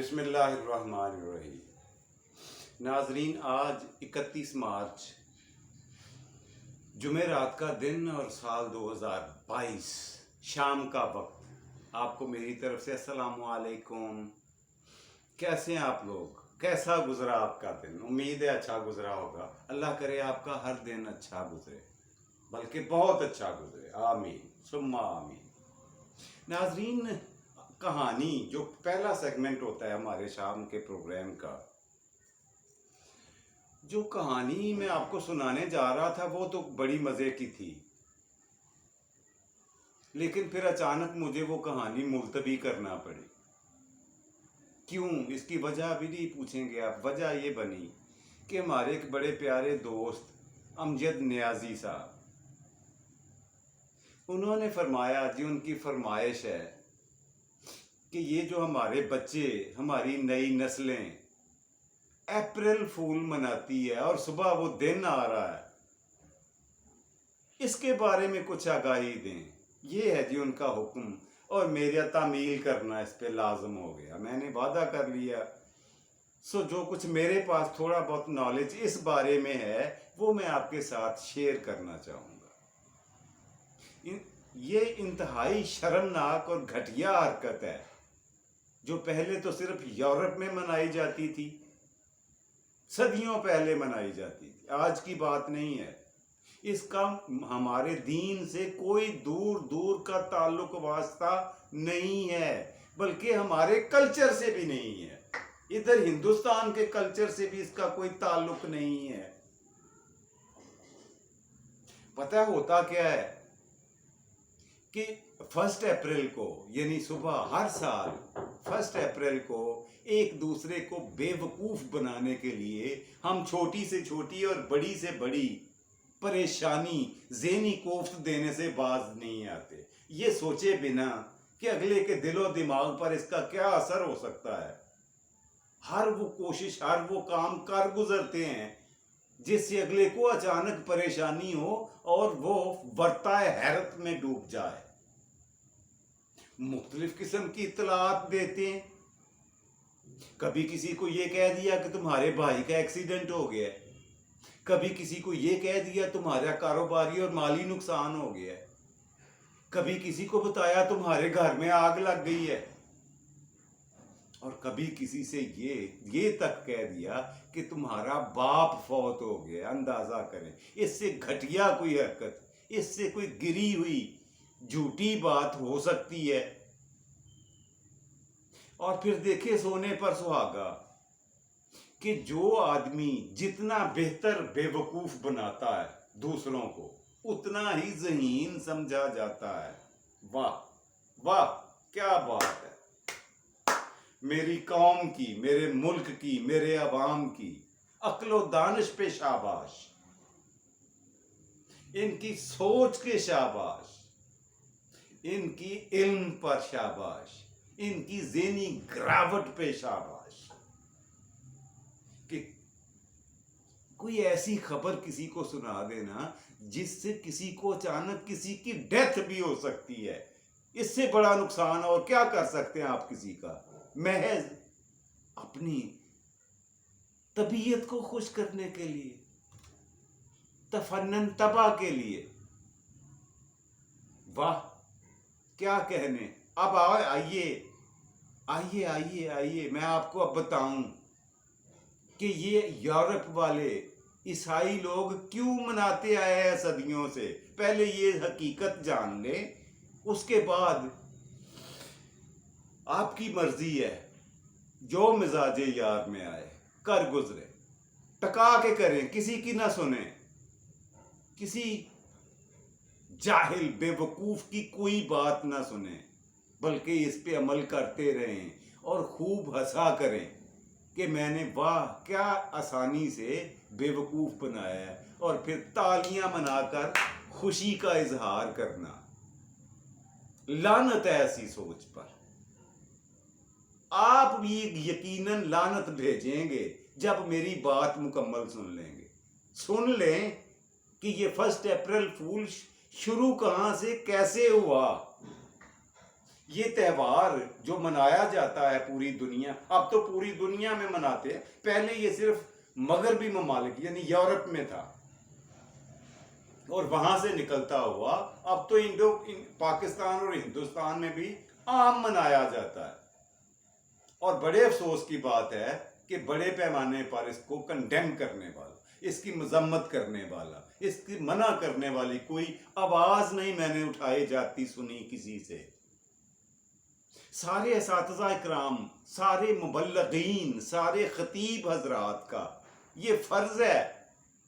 बिस्मिल्लाह अर्रहमान अर्रहीम। नाजरीन, आज 31 मार्च जुमेरात का दिन और साल 2022 शाम का वक्त। आपको मेरी तरफ से अस्सलामु अलैकुम। कैसे हैं आप लोग? कैसा गुजरा आपका दिन? उम्मीद है अच्छा गुजरा होगा। अल्लाह करे आपका हर दिन अच्छा गुजरे, बल्कि बहुत अच्छा गुजरे। आमीन सुम्मा आमीन। नाजरीन, कहानी जो पहला सेगमेंट होता है हमारे शाम के प्रोग्राम का, जो कहानी मैं आपको सुनाने जा रहा था वो तो बड़ी मज़े की थी, लेकिन फिर अचानक मुझे वो कहानी मुलतवी करना पड़ी। क्यों? इसकी वजह भी नहीं पूछेंगे आप। वजह ये बनी कि हमारे एक बड़े प्यारे दोस्त अमजद नियाजी साहब, उन्होंने फरमाया, जी उनकी फरमाइश है कि ये जो हमारे बच्चे, हमारी नई नस्लें अप्रैल फूल मनाती है और सुबह वो दिन आ रहा है, इसके बारे में कुछ आगाही दें। ये है जी उनका हुक्म, और मेरा तामील करना इस पे लाजम हो गया। मैंने वादा कर लिया। सो जो कुछ मेरे पास थोड़ा बहुत नॉलेज इस बारे में है वो मैं आपके साथ शेयर करना चाहूँगा। ये इंतहाई शर्मनाक और घटिया हरकत है जो पहले तो सिर्फ यूरोप में मनाई जाती थी, सदियों पहले मनाई जाती थी, आज की बात नहीं है। इसका हमारे दीन से कोई दूर दूर का ताल्लुक वास्ता नहीं है, बल्कि हमारे कल्चर से भी नहीं है। इधर हिंदुस्तान के कल्चर से भी इसका कोई ताल्लुक नहीं है। पता होता क्या है कि 1 अप्रैल को, यानी सुबह हर साल 1 अप्रैल को एक दूसरे को बेवकूफ़ बनाने के लिए हम छोटी से छोटी और बड़ी से बड़ी परेशानी, ज़हनी कोफ्त देने से बाज नहीं आते, ये सोचे बिना कि अगले के दिलो दिमाग पर इसका क्या असर हो सकता है। हर वो कोशिश, हर वो काम कर गुजरते हैं जिससे अगले को अचानक परेशानी हो और वो वर्ताए हैरत में डूब जाए। मुख्तलिफ किस्म की इत्तलात देते हैं। कभी किसी को ये कह दिया कि तुम्हारे भाई का एक्सीडेंट हो गया है, कभी किसी को ये कह दिया तुम्हारा कारोबारी और माली नुकसान हो गया है, कभी किसी को बताया तुम्हारे घर में आग लग गई है, और कभी किसी से ये तक कह दिया कि तुम्हारा बाप फौत हो गया। अंदाजा करें, इससे घटिया कोई हरकत, इससे कोई गिरी हुई झूठी बात हो सकती है। और फिर देखे सोने पर सुहागा कि जो आदमी जितना बेहतर बेवकूफ बनाता है दूसरों को, उतना ही ज़हीन समझा जाता है। वाह वाह, क्या बात है। मेरी कौम की, मेरे मुल्क की, मेरे अवाम की अक्ल व दानिश पे शाबाश, इनकी सोच के शाबाश, इनकी इल्म पर शाबाश, इनकी ज़हनी गिरावट पे शाबाश। कि कोई ऐसी खबर किसी को सुना देना जिससे किसी को अचानक किसी की डेथ भी हो सकती है, इससे बड़ा नुकसान और क्या कर सकते हैं आप किसी का, महज अपनी तबीयत को खुश करने के लिए, तफन्नन तबा के लिए। वाह, क्या कहने। अब आइए आइए आइए आइए, मैं आपको अब बताऊं कि ये यूरोप वाले ईसाई लोग क्यों मनाते आए हैं सदियों से। पहले ये हकीकत जान लें, उसके बाद आपकी मर्जी है, जो मिजाजे यार में आए कर गुजरे, टका के करें, किसी की ना सुने, किसी जाहिल बेवकूफ़ की कोई बात ना सुने, बल्कि इस पे अमल करते रहें और खूब हंसा करें कि मैंने वाह क्या आसानी से बेवकूफ़ बनाया है, और फिर तालियां मनाकर खुशी का इजहार करना। लानत है ऐसी सोच पर। आप भी यकीनन लानत भेजेंगे जब मेरी बात मुकम्मल सुन लेंगे। सुन लें कि ये 1 अप्रैल फूल शुरू कहाँ से कैसे हुआ। یہ تہوار جو منایا جاتا ہے پوری دنیا، اب تو پوری دنیا میں مناتے ہیں، پہلے یہ صرف مغربی ممالک یعنی یورپ میں تھا، اور وہاں سے نکلتا ہوا اب تو پاکستان اور ہندوستان میں بھی عام منایا جاتا ہے۔ اور بڑے افسوس کی بات ہے کہ بڑے پیمانے پر اس کو کنڈیم کرنے والا، اس کی مذمت کرنے والا، اس کی منع کرنے والی کوئی آواز نہیں میں نے اٹھائی جاتی سنی کسی سے۔ سارے اساتذہ اکرام، سارے مبلغین، سارے خطیب حضرات کا یہ فرض ہے،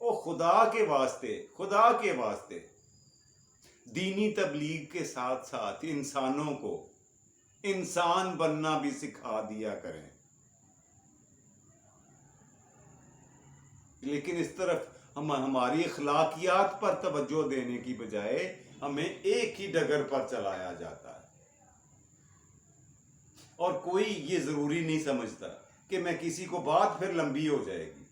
او خدا کے واسطے، خدا کے واسطے دینی تبلیغ کے ساتھ ساتھ انسانوں کو انسان بننا بھی سکھا دیا کریں۔ لیکن اس طرف ہماری اخلاقیات پر توجہ دینے کی بجائے ہمیں ایک ہی ڈگر پر چلایا جاتا ہے، اور کوئی یہ ضروری نہیں سمجھتا کہ میں کسی کو بات پھر لمبی ہو جائے گی۔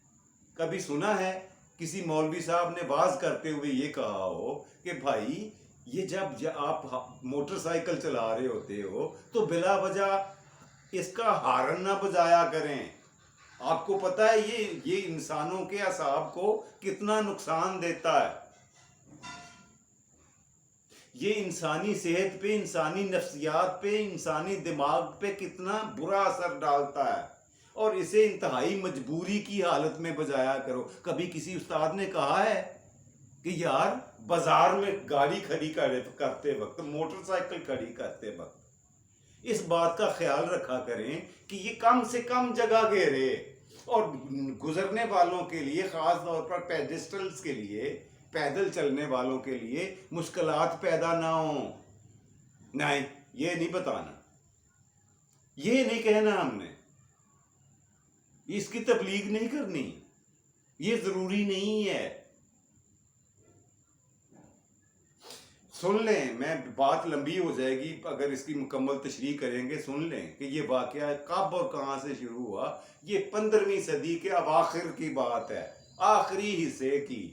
کبھی سنا ہے کسی مولوی صاحب نے واز کرتے ہوئے یہ کہا ہو کہ بھائی یہ جب آپ موٹر سائیکل چلا رہے ہوتے ہو تو بلا وجہ اس کا ہارن نہ بجایا کریں، آپ کو پتہ ہے یہ انسانوں کے اعصاب کو کتنا نقصان دیتا ہے، یہ انسانی صحت پہ، انسانی نفسیات پہ، انسانی دماغ پہ کتنا برا اثر ڈالتا ہے، اور اسے انتہائی مجبوری کی حالت میں بجایا کرو۔ کبھی کسی استاد نے کہا ہے کہ یار بازار میں گاڑی کھڑی کرتے وقت، موٹر سائیکل کھڑی کرتے وقت اس بات کا خیال رکھا کریں کہ یہ کم سے کم جگہ گھیرے، اور گزرنے والوں کے لیے، خاص طور پر پیڈسٹلز کے لیے، پیدل چلنے والوں کے لیے مشکلات پیدا نہ ہوں۔ نہیں، یہ نہیں بتانا، یہ نہیں کہنا ہم نے، اس کی تبلیغ نہیں کرنی، یہ ضروری نہیں ہے۔ سن لیں، میں بات لمبی ہو جائے گی اگر اس کی مکمل تشریح کریں گے، سن لیں کہ یہ واقعہ کب اور کہاں سے شروع ہوا۔ یہ 15ویں صدی کے اواخر کی بات ہے، آخری حصے کی،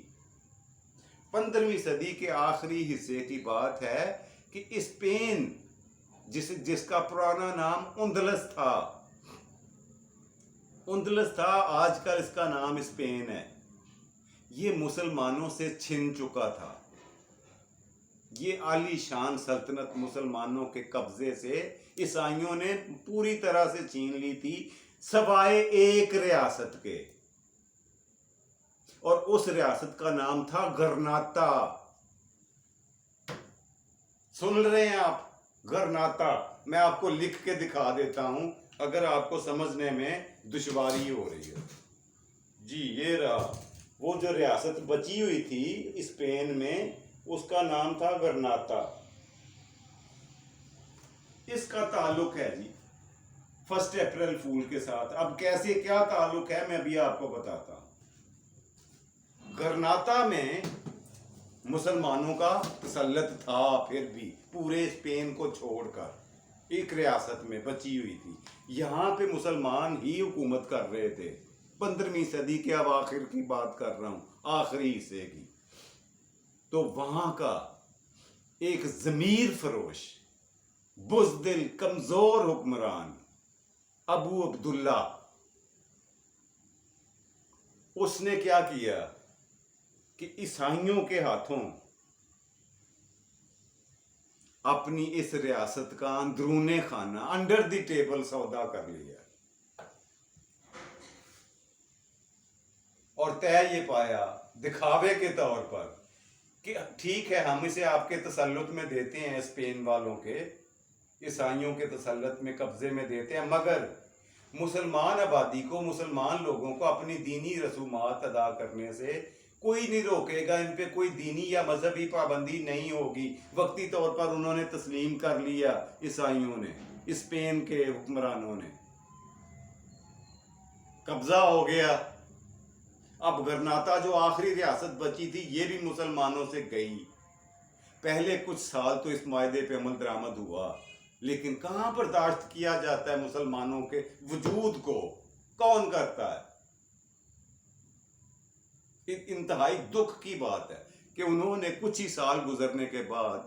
15ویں صدی کے آخری حصے کی بات ہے کہ اسپین، جس کا پرانا نام اندلس تھا، آج کل اس کا نام اسپین ہے، یہ مسلمانوں سے چھن چکا تھا۔ یہ عالی شان سلطنت مسلمانوں کے قبضے سے عیسائیوں نے پوری طرح سے چھین لی تھی، سوائے ایک ریاست کے، اور اس ریاست کا نام تھا گرناطہ۔ سن رہے ہیں آپ؟ گرناطہ، میں آپ کو لکھ کے دکھا دیتا ہوں اگر آپ کو سمجھنے میں دشواری ہو رہی ہے۔ جی یہ رہا، وہ جو ریاست بچی ہوئی تھی اسپین میں، اس کا نام تھا گرناطہ۔ اس کا تعلق ہے جی 1 اپریل فول کے ساتھ۔ اب کیسے کیا تعلق ہے میں بھی آپ کو بتاتا ہوں۔ گرناطہ میں مسلمانوں کا تسلط تھا، پھر بھی پورے اسپین کو چھوڑ کر ایک ریاست میں بچی ہوئی تھی، یہاں پہ مسلمان ہی حکومت کر رہے تھے۔ 15ویں صدی کے اواخر کی بات کر رہا ہوں، آخری حصے کی۔ تو وہاں کا ایک ضمیر فروش، بزدل، کمزور حکمران ابو عبداللہ، اس نے کیا کیا کہ عیسائیوں کے ہاتھوں اپنی اس ریاست کا اندرون خانہ، انڈر دی ٹیبل سودا کر لیا، اور طے یہ پایا دکھاوے کے طور پر کہ ٹھیک ہے ہم اسے آپ کے تسلط میں دیتے ہیں، اسپین والوں کے، عیسائیوں کے تسلط میں، قبضے میں دیتے ہیں، مگر مسلمان آبادی کو، مسلمان لوگوں کو اپنی دینی رسومات ادا کرنے سے کوئی نہیں روکے گا، ان پہ کوئی دینی یا مذہبی پابندی نہیں ہوگی۔ وقتی طور پر انہوں نے تسلیم کر لیا، عیسائیوں نے، اسپین کے حکمرانوں نے، قبضہ ہو گیا۔ اب گرناطہ جو آخری ریاست بچی تھی یہ بھی مسلمانوں سے گئی۔ پہلے کچھ سال تو اس معاہدے پہ عمل درآمد ہوا، لیکن کہاں برداشت کیا جاتا ہے مسلمانوں کے وجود کو، کون کرتا ہے؟ انتہائی دکھ کی بات ہے کہ انہوں نے کچھ ہی سال گزرنے کے بعد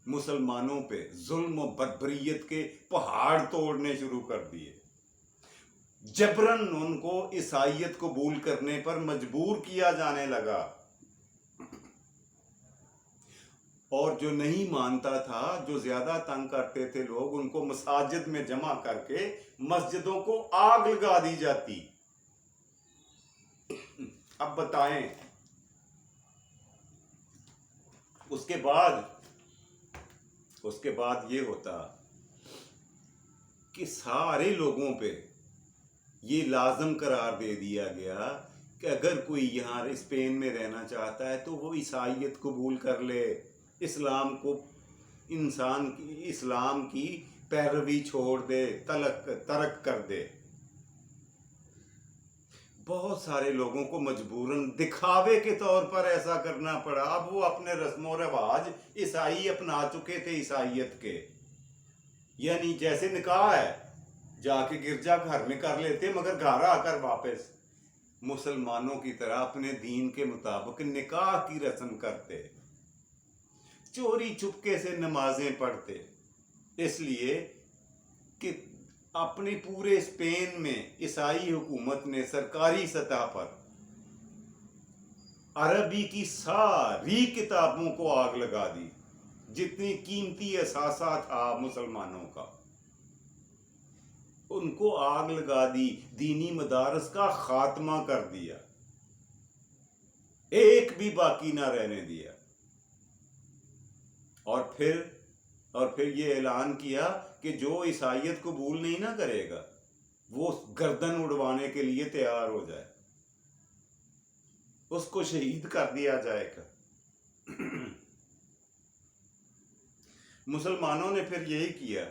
मुसलमानों पे जुल्म और बर्बरियत के पहाड़ तोड़ने शुरू कर दिए। जबरन उनको ईसाइयत कबूल करने पर मजबूर किया जाने लगा, और जो नहीं मानता था, जो ज्यादा तंग करते थे लोग, उनको मसाजिद में जमा करके मस्जिदों को आग लगा दी जाती। अब बताएं, उसके बाद ये होता कि सारे लोगों पे ये लाजम करार दे दिया गया कि अगर कोई यहाँ स्पेन में रहना चाहता है तो वो ईसाइयत कबूल कर ले, इस्लाम की पैरवी छोड़ दे, तरक कर दे। बहुत सारे लोगों को मजबूरन दिखावे के तौर पर ऐसा करना पड़ा। अब वो अपने रस्मों रिवाज ईसाई अपना चुके थे, ईसाइयत के, यानी जैसे निकाह है जाके गिरजा घर में कर लेते, मगर घर आकर वापस मुसलमानों की तरह अपने दीन के मुताबिक निकाह की रस्म करते, चोरी चुपके से नमाजें पढ़ते, इसलिए कि अपने पूरे स्पेन में ईसाई हुकूमत ने सरकारी सतह पर अरबी की सारी किताबों को आग लगा दी। जितनी कीमती असासा था मुसलमानों का, उनको आग लगा दी, दीनी मदारस का खात्मा कर दिया, एक भी बाकी ना रहने दिया। और फिर ये ऐलान किया कि जो ईसाइयत कबूल नहीं ना करेगा वो गर्दन उड़वाने के लिए तैयार हो जाए, उसको शहीद कर दिया जाएगा। मुसलमानों ने फिर यही किया,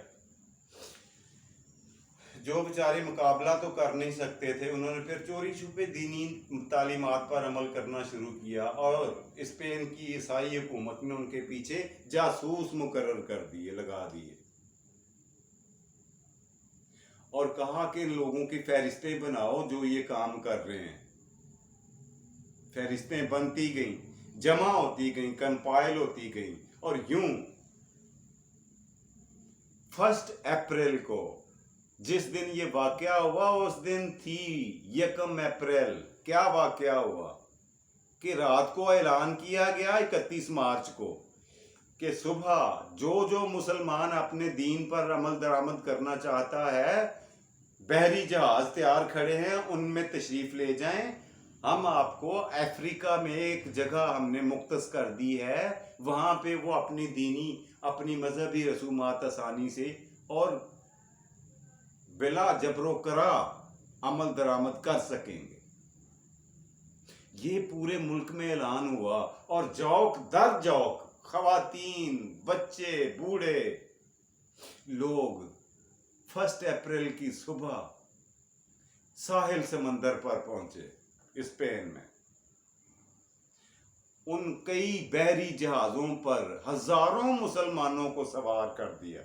जो बेचारे मुकाबला तो कर नहीं सकते थे, उन्होंने फिर चोरी छुपे दीनी तालीमात पर अमल करना शुरू किया, और स्पेन की ईसाई हुकूमत ने उनके पीछे जासूस मुकर्रर कर दिए, लगा दिए, और कहा कि लोगों की फहरिस्तें बनाओ जो ये काम कर रहे हैं। फहरिस्तें बनती गईं, जमा होती गईं, कंपाइल होती गईं, और यूं 1 अप्रैल को जिस दिन ये वाकया हुआ, उस दिन थी 1 अप्रैल। क्या वाकया हुआ कि रात को ऐलान किया गया 31 मार्च को कि सुबह जो मुसलमान अपने दीन पर अमल दरामद करना चाहता है, बहरी जहाज तैयार खड़े हैं, उनमें तशरीफ ले जाएं। हम आपको अफ्रीका में एक जगह हमने मुख्तस कर दी है, वहां पे वो अपनी मजहबी रसूमात आसानी से और बिला जबरो करा अमल दरामद कर सकेंगे। ये पूरे मुल्क में ऐलान हुआ, और जौक दर जौक खवातीन, बच्चे, बूढ़े लोग 1 अप्रैल की सुबह साहिल समंदर पर पहुंचे स्पेन में। उन कई बहरी जहाजों पर हजारों मुसलमानों को सवार कर दिया।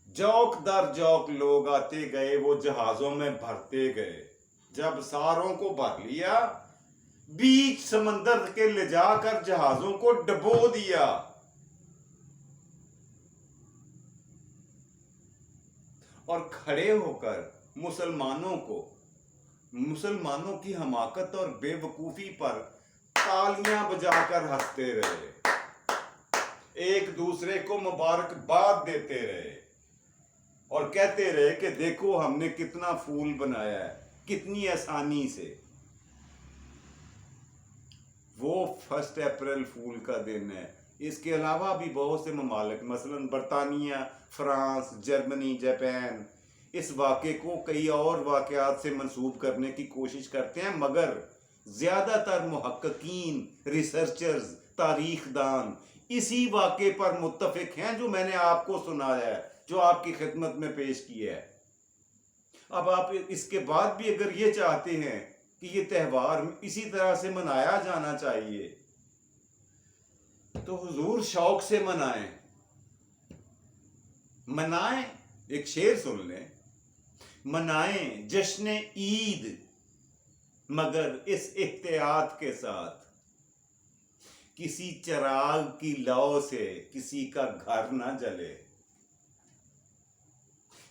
जौक दर जौक लोग आते गए, वो जहाजों में भरते गए। जब सारों को भर लिया, बीच समंदर के ले जाकर जहाजों को डुबो दिया। और खड़े होकर मुसलमानों की हमाकत और बेवकूफी पर तालियां बजाकर हंसते रहे, एक दूसरे को मुबारकबाद देते रहे, और कहते रहे कि देखो हमने कितना फूल बनाया है, कितनी आसानी से। वो 1 अप्रैल फूल का दिन है। इसके अलावा भी बहुत से ममालिक, मसलन बरतानिया, फ्रांस, जर्मनी, जापान, इस वाक़े को कई और वाक़यात से मंसूब करने की कोशिश करते हैं, मगर ज़्यादातर मुहक्किकीन, रिसर्चर्स, तारीखदान इसी वाक़े पर मुत्तफ़िक हैं जो मैंने आपको सुनाया है, जो आपकी खिदमत में पेश किया है। अब आप इसके बाद भी अगर ये चाहते हैं कि ये त्यौहार इसी तरह से मनाया जाना चाहिए, तो हुजूर शौक से मनाएं। एक शेर सुन लें, मनाएं जश्न ईद मगर इस एहतियात के साथ किसी चिराग की लौ से किसी का घर ना जले,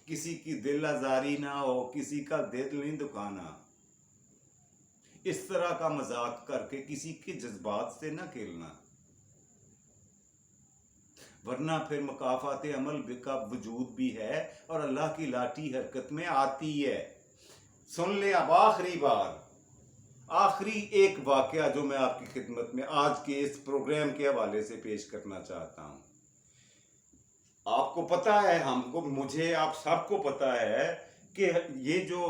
किसी की दिल आजारी ना हो, किसी का दिल नहीं दुखाना। इस तरह का मजाक करके किसी के जज्बात से ना खेलना, वरना फिर मकाफात अमल का वजूद भी है और अल्लाह की लाठी हरकत में आती है। सुन ले अब आखिरी बार, आखिरी एक वाकया जो मैं आपकी खिदमत में आज के इस प्रोग्राम के हवाले से पेश करना चाहता हूं। आपको पता है, हमको, मुझे, आप सबको पता है कि ये जो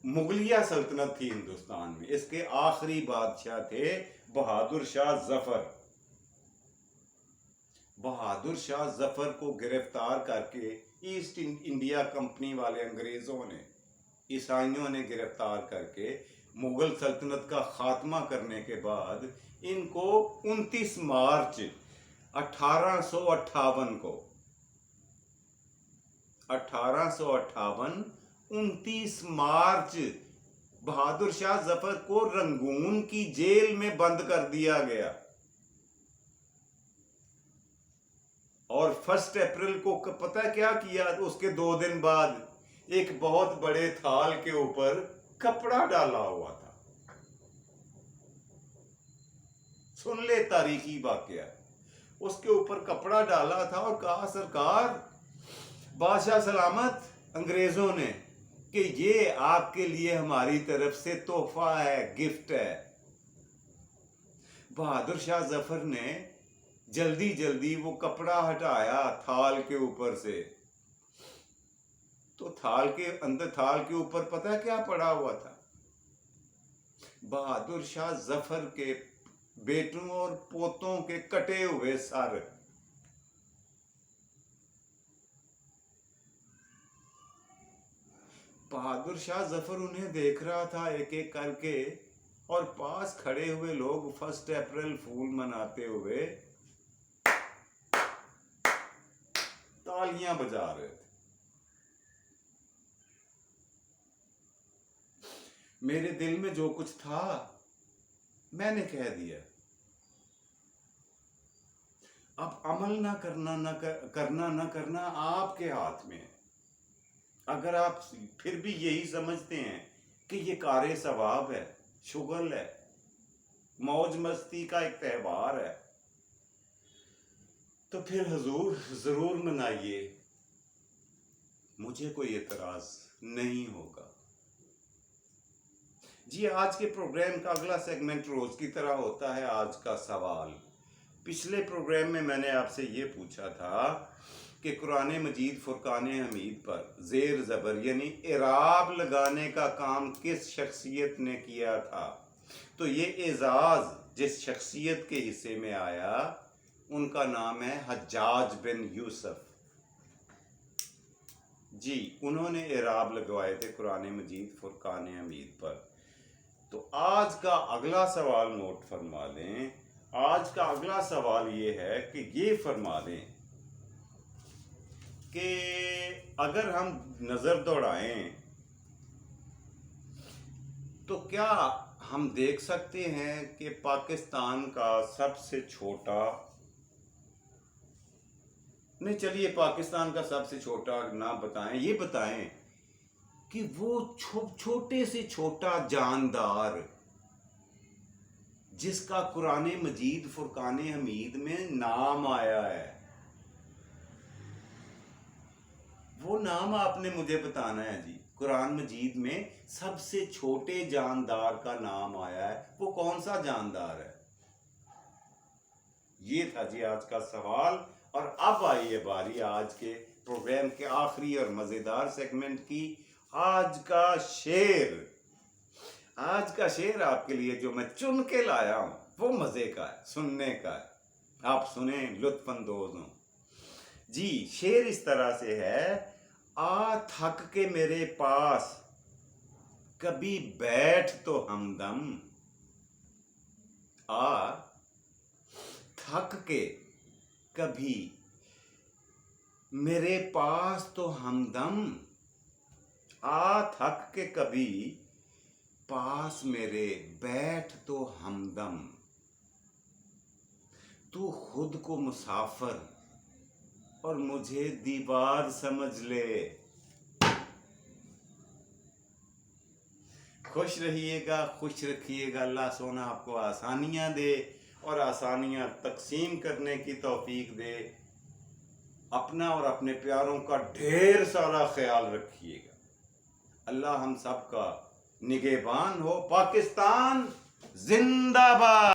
मुगलिया सल्तनत थी हिंदुस्तान में, इसके आखिरी बादशाह थे बहादुर शाह जफर। बहादुर शाह जफर को गिरफ्तार करके ईस्ट इंडिया कंपनी वाले अंग्रेजों ने, ईसाइयों ने गिरफ्तार करके मुगल सल्तनत का खात्मा करने के बाद इनको 29 मार्च 1858 को 29 मार्च बहादुर शाह जफर को रंगून की जेल में बंद कर दिया गया। और 1 अप्रैल को पता क्या किया? उसके 2 दिन बाद एक बहुत बड़े थाल के ऊपर कपड़ा डाला हुआ था। सुन ले तारीखी वाकया। उसके ऊपर कपड़ा डाला था और कहा, सरकार, बादशाह सलामत, अंग्रेजों ने, कि ये आपके लिए हमारी तरफ से तोहफा है, गिफ्ट है। बहादुर शाह जफर ने जल्दी जल्दी वो कपड़ा हटाया थाल के ऊपर से, तो थाल के ऊपर पता क्या पड़ा हुआ था? बहादुर शाह जफर के बेटों और पोतों के कटे हुए सर। बहादुर शाह जफर उन्हें देख रहा था एक एक करके, और पास खड़े हुए लोग 1 अप्रैल फूल मनाते हुए तालियां बजा रहे थे। मेरे दिल में जो कुछ था मैंने कह दिया। अब अमल ना करना आपके हाथ में है। अगर आप फिर भी यही समझते हैं कि ये कारे सवाब है, शुगल है, मौज मस्ती का एक त्यौहार है, तो फिर हुजूर जरूर मनाइए, मुझे कोई एतराज नहीं होगा। जी, आज के प्रोग्राम का अगला सेगमेंट रोज की तरह होता है आज का सवाल। पिछले प्रोग्राम में मैंने आपसे ये पूछा था कि कुरान मजीद फुरकान हमीद पर जेर ज़बर यानी इराब लगाने का काम किस शख्सियत ने किया था। तो ये एजाज़ जिस शख्सियत के हिस्से में आया उनका नाम है हज्जाज बिन यूसुफ। जी, उन्होंने इराब लगवाए थे कुरान मजीद फुरकान हमीद पर। तो आज का अगला सवाल नोट फरमा लें। आज का अगला सवाल ये है कि ये फरमा दें कि अगर हम नजर दौड़ाएं तो क्या हम देख सकते हैं कि पाकिस्तान का सबसे छोटा, नहीं चलिए पाकिस्तान का सबसे छोटा ना बताएं, ये बताएं कि वो छोटे से छोटा जानदार जिसका कुरान मजीद फुरकान हमीद में नाम आया है, वो नाम आपने मुझे बताना है जी। कुरान मजीद में सबसे छोटे जानदार का नाम आया है, वो कौन सा जानदार है? ये था जी आज का सवाल। और अब आई है बारी आज के प्रोग्राम के आखिरी और मजेदार सेगमेंट की। आज का शेर आपके लिए जो मैं चुन के लाया हूं वो मजे का है, सुनने का है। आप सुने, लुत्फानंदोज हो जी। शेर इस तरह से है, आ थक के मेरे पास कभी बैठ तो हमदम। आ थक के कभी मेरे पास तो हमदम, आ थक के कभी पास मेरे बैठ तो हमदम। تو خود کو مسافر اور مجھے دیوار سمجھ لے. خوش رہیے گا، خوش رکھیے گا. اللہ سونا آپ کو آسانیاں دے اور آسانیاں تقسیم کرنے کی توفیق دے. اپنا اور اپنے پیاروں کا ڈھیر سارا خیال رکھیے گا. اللہ ہم سب کا نگہبان ہو. پاکستان زندہ باد.